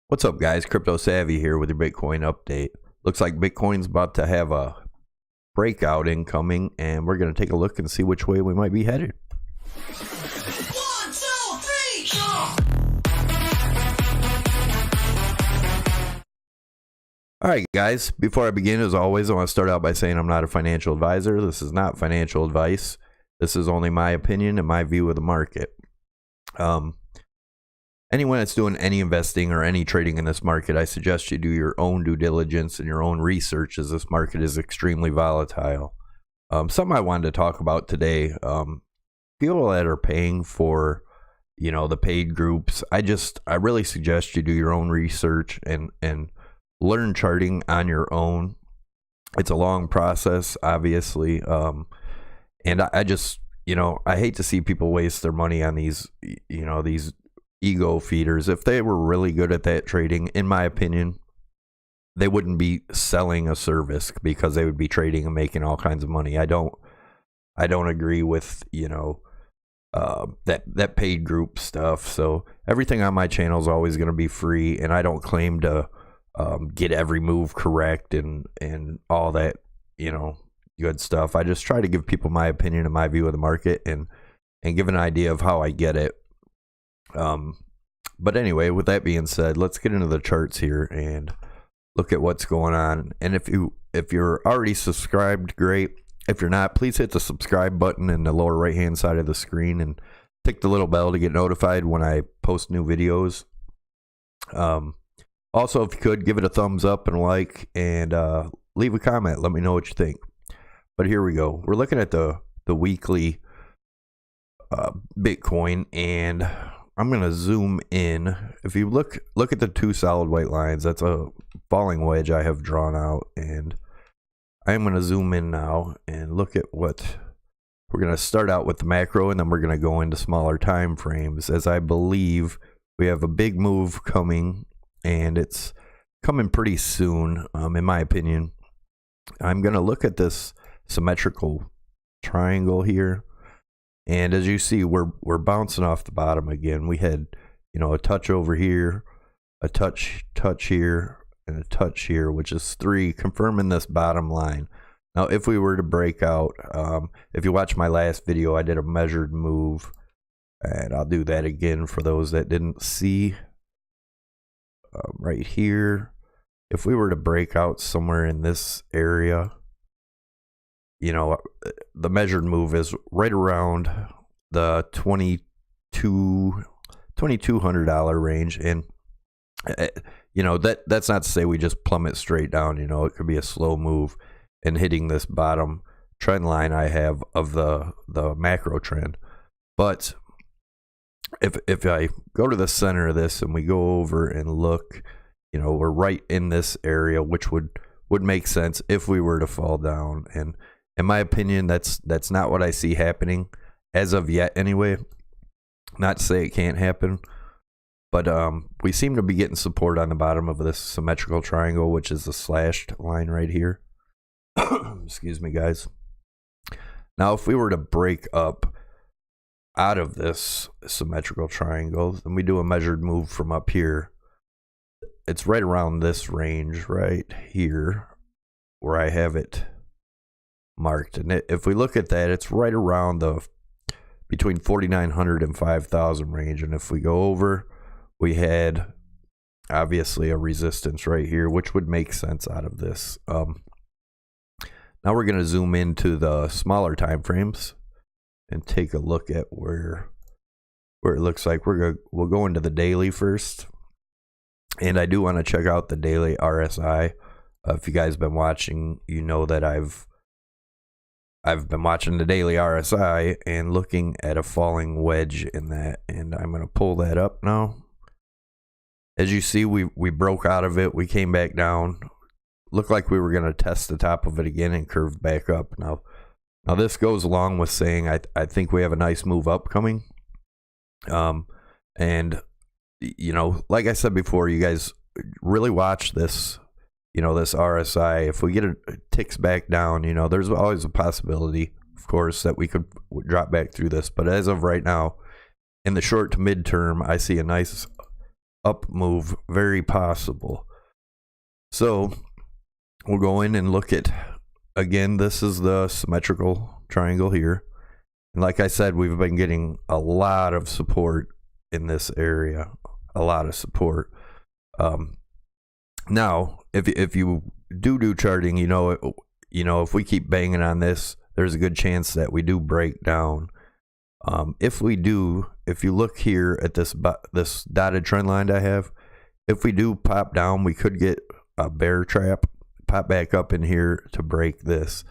What's up, guys? Crypto Savvy here with your Bitcoin update. Looks like Bitcoin's about to have a breakout incoming, and we're going to take a look and see which way we might be headed. 1, 2, 3, jump! All right, guys. Before I begin, as always, I want to start out by saying I'm not a financial advisor. This is not financial advice. This is only my opinion and my view of the market. Anyone that's doing any investing or any trading in this market, I suggest you do your own due diligence and your own research, as this market is extremely volatile. Something I wanted to talk about today, people that are paying for, the paid groups, I really suggest you do your own research and learn charting on your own. It's a long process, obviously. And I just, I hate to see people waste their money on these ego feeders. If they were really good at that trading, in my opinion, they wouldn't be selling a service because they would be trading and making all kinds of money. I don't agree with, that paid group stuff. So everything on my channel is always going to be free, and I don't claim to get every move correct and all that, good stuff. I just try to give people my opinion and my view of the market and give an idea of how I get it. But anyway, with that being said, let's get into the charts here and look at what's going on. And if you're already subscribed, great. If you're not, please hit the subscribe button in the lower right hand side of the screen and tick the little bell to get notified when I post new videos. Also, if you could, give it a thumbs up and a like, and leave a comment. Let me know what you think. But here we go. We're looking at the weekly Bitcoin, and I'm going to zoom in. If you look at the two solid white lines, that's a falling wedge I have drawn out, and I'm going to zoom in now and look at what we're going to start out with the macro, and then we're going to go into smaller time frames, as I believe we have a big move coming, and it's coming pretty soon, in my opinion. I'm going to look at this symmetrical triangle here. And as you see, we're bouncing off the bottom again. We had, a touch over here, a touch here, and a touch here, which is 3, confirming this bottom line. Now, if we were to break out, if you watch my last video, I did a measured move, and I'll do that again for those that didn't see. Right here, if we were to break out somewhere in this area, the measured move is right around the $2,200 range, and that's not to say we just plummet straight down. It could be a slow move and hitting this bottom trend line I have of the macro trend. But if I go to the center of this and we go over and look, we're right in this area, which would make sense if we were to fall down. And in my opinion, that's not what I see happening as of yet anyway. Not to say it can't happen, but we seem to be getting support on the bottom of this symmetrical triangle, which is the slashed line right here. Excuse me, guys. Now, if we were to break up out of this symmetrical triangle, then we do a measured move from up here. It's right around this range right here where I have it marked, and if we look at that, it's right around the between 4,900 and 5,000 range. And if we go over, we had obviously a resistance right here, which would make sense out of this. Now we're going to zoom into the smaller time frames and take a look at where it looks like we'll go into the daily first. And I do want to check out the daily RSI. If you guys have been watching, you know that I've been watching the daily RSI and looking at a falling wedge in that, and I'm going to pull that up now. As you see, we broke out of it. We came back down. Looked like we were going to test the top of it again and curve back up. Now this goes along with saying I think we have a nice move up coming. And like I said before, you guys really watch this. This RSI, if we get it ticks back down, there's always a possibility, of course, that we could drop back through this. But as of right now, in the short to midterm, I see a nice up move very possible. So we'll go in and look at, again, this is the symmetrical triangle here. And like I said, we've been getting a lot of support in this area, a lot of support. Now, if you do charting, you know, if we keep banging on this, there's a good chance that we do break down. If we do, if you look here at this dotted trend line I have, if we do pop down, we could get a bear trap, pop back up in here to break this.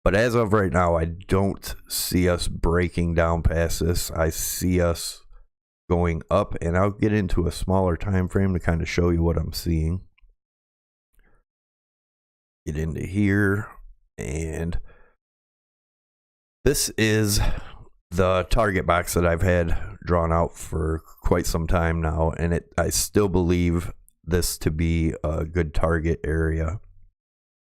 But as of right now, I don't see us breaking down past this. I see us going up, and I'll get into a smaller time frame to kind of show you what I'm seeing. Get into here, and this is the target box that I've had drawn out for quite some time now, and I still believe this to be a good target area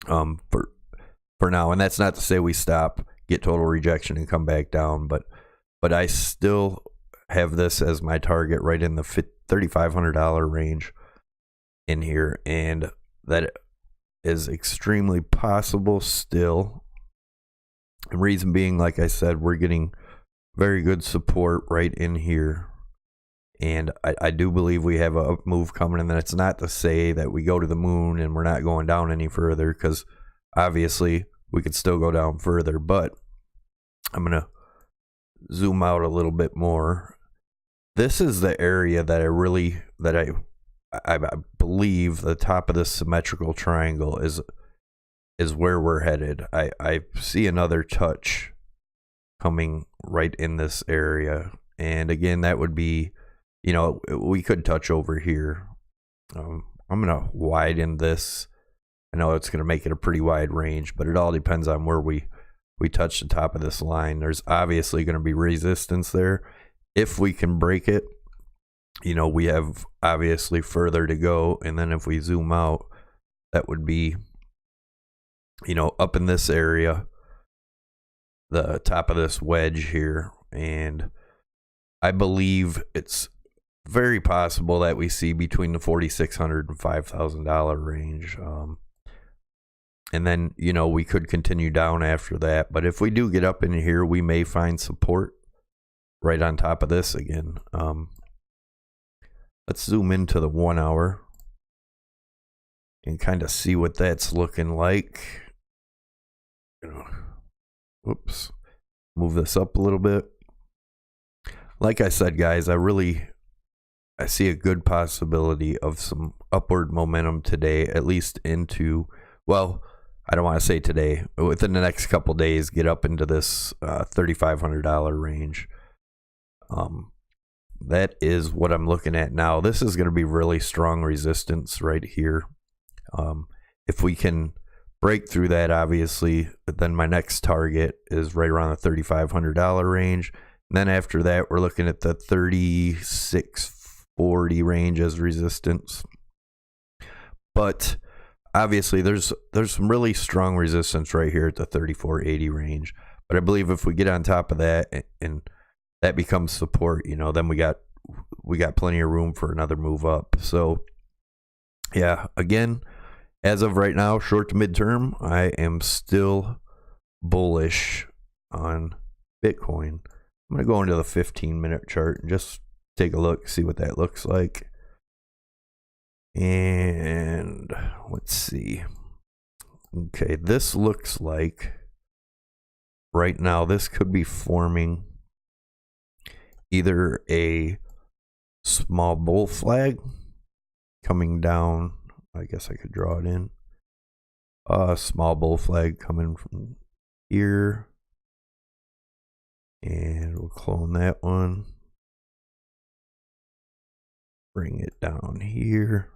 for now. And that's not to say we stop, get total rejection, and come back down, but I still have this as my target right in the $3,500 range in here, and that is extremely possible still. And reason being, like I said, we're getting very good support right in here, and I do believe we have a up move coming. And that's not to say that we go to the moon and we're not going down any further, because obviously we could still go down further. But I'm gonna zoom out a little bit more. This is the area that I believe the top of this symmetrical triangle is where we're headed. I see another touch coming right in this area, and again, that would be, you know, we could touch over here. I'm gonna widen this. I know it's gonna make it a pretty wide range, but it all depends on where we touch the top of this line. There's obviously gonna be resistance there. If we can break it, you know, we have obviously further to go. And then if we zoom out, that would be, you know, up in this area, the top of this wedge here. And I believe it's very possible that we see between the $4,600 and $5,000 range. And then, you know, we could continue down after that. But if we do get up in here, we may find support right on top of this again. Let's zoom into the 1 hour and kind of see what that's looking like. Whoops. Move this up a little bit. Like I said, guys, I see a good possibility of some upward momentum today, at least into, well, I don't want to say today, but within the next couple days, get up into this $3,500 range. That is what I'm looking at now. This is going to be really strong resistance right here. If we can break through that, obviously, then my next target is right around the $3,500 range. And then after that, we're looking at the 3,640 range as resistance. But obviously, there's some really strong resistance right here at the 3,480 range. But I believe if we get on top of that and that becomes support, you know, then we got plenty of room for another move up. So yeah, again, as of right now, short to midterm, I am still bullish on Bitcoin. I'm going to go into the 15-minute chart and just take a look, see what that looks like. And let's see. Okay, this looks like right now this could be forming either a small bull flag coming down. I guess I could draw it in. A small bull flag coming from here. And we'll clone that one. Bring it down here.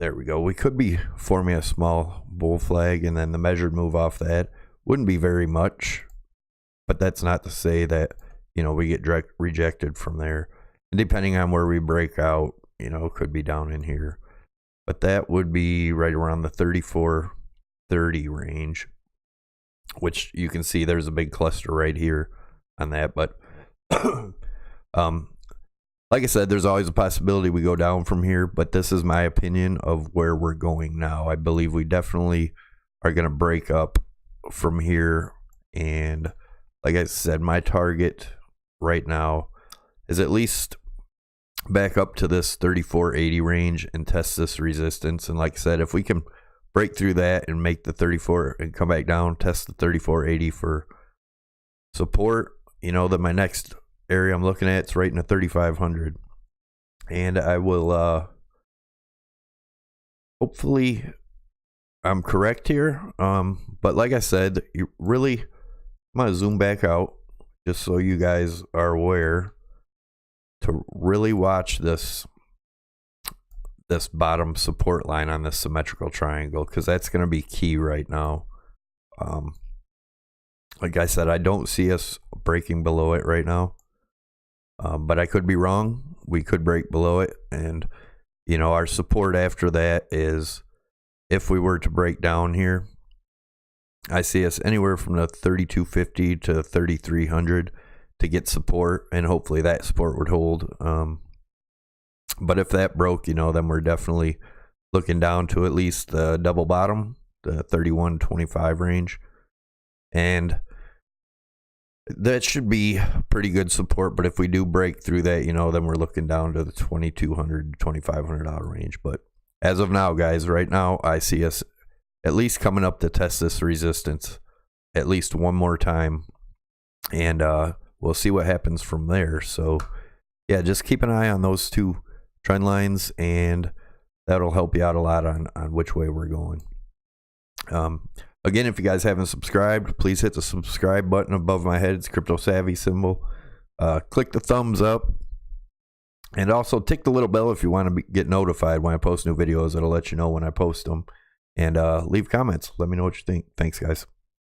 There we go. We could be forming a small bull flag, and then the measured move off that wouldn't be very much. But that's not to say that, you know, we get rejected from there. And depending on where we break out, you know, could be down in here. But that would be right around the 3,430 range, which you can see there's a big cluster right here on that. But Like I said, there's always a possibility we go down from here, but this is my opinion of where we're going now. I believe we definitely are going to break up from here. And like I said, my target right now is at least back up to this 3480 range and test this resistance. And like I said, if we can break through that and make the 34 and come back down, test the 3480 for support, you know, that my next area I'm looking at, it's right in the 3500, and I will hopefully I'm correct here. But like I said, you really, I'm gonna zoom back out just so you guys are aware to really watch this bottom support line on this symmetrical triangle, because that's going to be key right now. Like I said, I don't see us breaking below it right now. But I could be wrong. We could break below it. And, you know, our support after that is, if we were to break down here, I see us anywhere from the 3250 to 3300 to get support. And hopefully that support would hold. But if that broke, you know, then we're definitely looking down to at least the double bottom, the 3125 range. And that should be pretty good support. But if we do break through that, you know, then we're looking down to the $2,200, $2,500 range. But as of now, guys, right now, I see us at least coming up to test this resistance at least one more time. And we'll see what happens from there. So, yeah, just keep an eye on those two trend lines, and that'll help you out a lot on which way we're going. Again, if you guys haven't subscribed, please hit the subscribe button above my head. It's Crypto Savvy symbol. Click the thumbs up, and also tick the little bell if you want to get notified when I post new videos. It'll let you know when I post them. And leave comments. Let me know what you think. Thanks, guys.